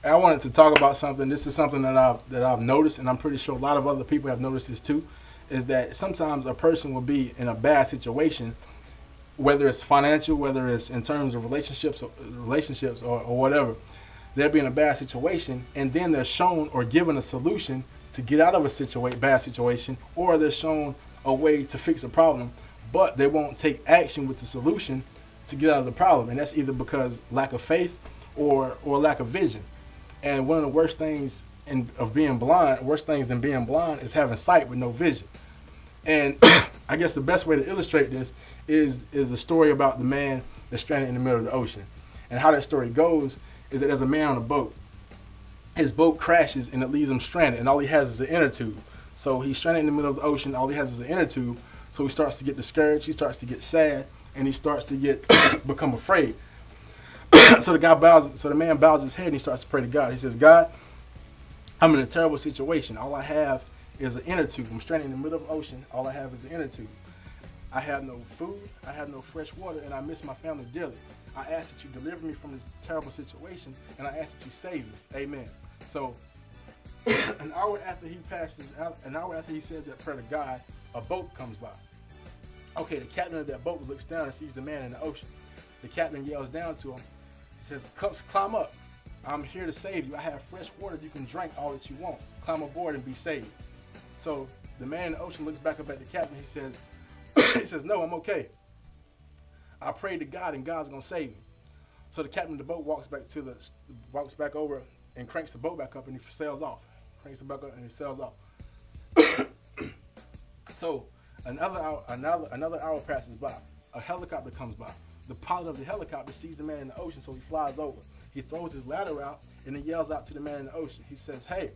I wanted to talk about something. This is something that I've noticed, and I'm pretty sure a lot of other people have noticed this too. Is that sometimes a person will be in a bad situation, whether it's financial, whether it's in terms of relationships or whatever. They'll be in a bad situation, and then they're shown or given a solution to get out of a bad situation, or they're shown a way to fix a problem, but they won't take action with the solution to get out of the problem, and that's either because lack of faith or lack of vision. And one of the worst things than being blind is having sight with no vision. And I guess the best way to illustrate this is the story about the man that's stranded in the middle of the ocean. And how that story goes is that there's a man on a boat. His boat crashes and it leaves him stranded, and all he has is an inner tube. So he's stranded in the middle of the ocean. All he has is an inner tube. So he starts to get discouraged. He starts to get sad, and he starts to get become afraid. So the man bows his head and he starts to pray to God. He says, God, I'm in a terrible situation. All I have is an inner tube. I'm stranded in the middle of the ocean. All I have is an inner tube. I have no food. I have no fresh water, and I miss my family dearly. I ask that you deliver me from this terrible situation, and I ask that you save me. Amen. So an hour after he says that prayer to God, a boat comes by. Okay, the captain of that boat looks down and sees the man in the ocean. The captain yells down to him. He says, climb up. I'm here to save you. I have fresh water. You can drink all that you want. Climb aboard and be saved. So the man in the ocean looks back up at the captain. He says, no, I'm okay. I prayed to God, and God's gonna save me. So the captain of the boat walks back over and cranks the boat back up, and he sails off. Cranks the boat back up and he sails off. So another hour passes by. A helicopter comes by. The pilot of the helicopter sees the man in the ocean, so he flies over. He throws his ladder out and he yells out to the man in the ocean. He says, hey,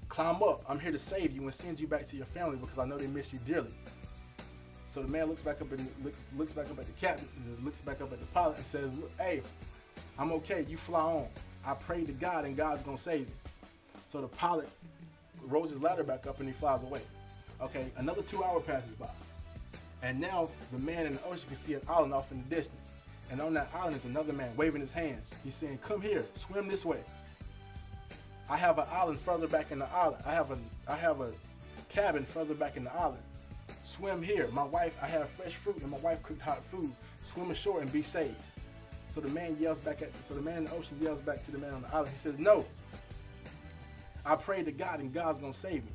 climb up. I'm here to save you and send you back to your family because I know they miss you dearly. So the man looks back up at the captain, looks back up at the pilot and says, hey, I'm okay. You fly on. I prayed to God, and God's going to save you. So the pilot rolls his ladder back up and he flies away. Okay, another 2 hours passes by. And now the man in the ocean can see an island off in the distance. And on that island is another man waving his hands. He's saying, come here, swim this way. I have an island further back in the island. I have a cabin further back in the island. Swim here. I have fresh fruit, and my wife cooked hot food. Swim ashore and be saved. So the man in the ocean yells back to the man on the island. He says, no. I prayed to God, and God's gonna save me.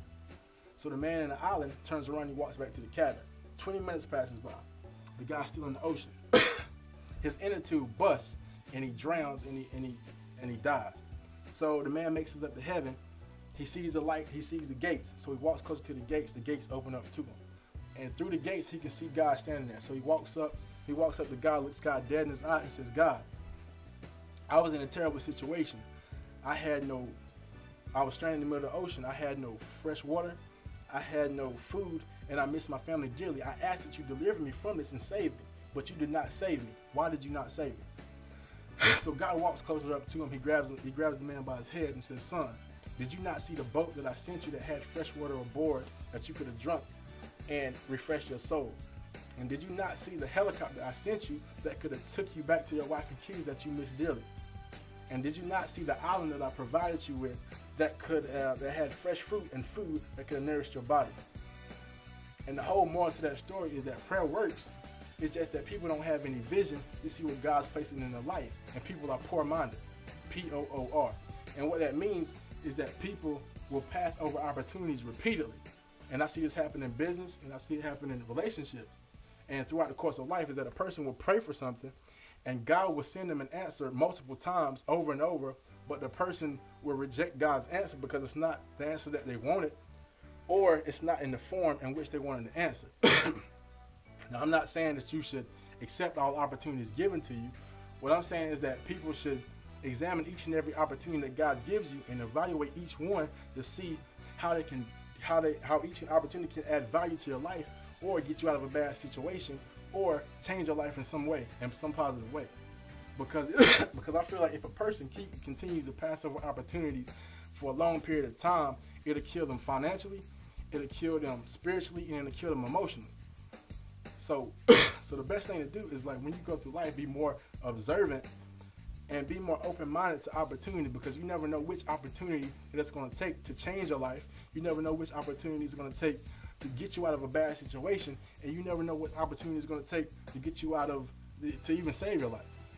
So the man in the island turns around and walks back to the cabin. 20 minutes passes by. The guy's still in the ocean. His inner tube busts and he drowns and he dies. So the man makes it up to heaven. He sees the light, he sees the gates. So he walks closer to the gates open up to him. And through the gates he can see God standing there. So he walks up to God, looks God dead in his eye and says, God, I was in a terrible situation. I was stranded in the middle of the ocean. I had no fresh water. I had no food, and I miss my family dearly. I asked that you deliver me from this and save me, but you did not save me. Why did you not save me? So God walks closer up to him. He grabs the man by his head and says, son, did you not see the boat that I sent you that had fresh water aboard that you could have drunk and refreshed your soul? And did you not see the helicopter I sent you that could have took you back to your wife and kids that you miss dearly? And did you not see the island that I provided you with that had fresh fruit and food that could have nourished your body? And the whole moral to that story is that prayer works. It's just that people don't have any vision to see what God's placing in their life. And people are poor-minded. P-O-O-R. And what that means is that people will pass over opportunities repeatedly. And I see this happen in business, and I see it happen in relationships. And throughout the course of life is that a person will pray for something, and God will send them an answer multiple times over and over, but the person will reject God's answer because it's not the answer that they wanted, or it's not in the form in which they wanted the answer. Now, I'm not saying that you should accept all opportunities given to you. What I'm saying is that people should examine each and every opportunity that God gives you and evaluate each one to see how each opportunity can add value to your life or get you out of a bad situation or change your life in some way, in some positive way. Because I feel like if a person continues to pass over opportunities for a long period of time, it'll kill them financially, it'll kill them spiritually, and it'll kill them emotionally. So the best thing to do is, like, when you go through life, be more observant and be more open-minded to opportunity, because you never know which opportunity it's going to take to change your life. You never know which opportunity it's going to take to get you out of a bad situation, and you never know what opportunity it's going to take to get you out of to even save your life.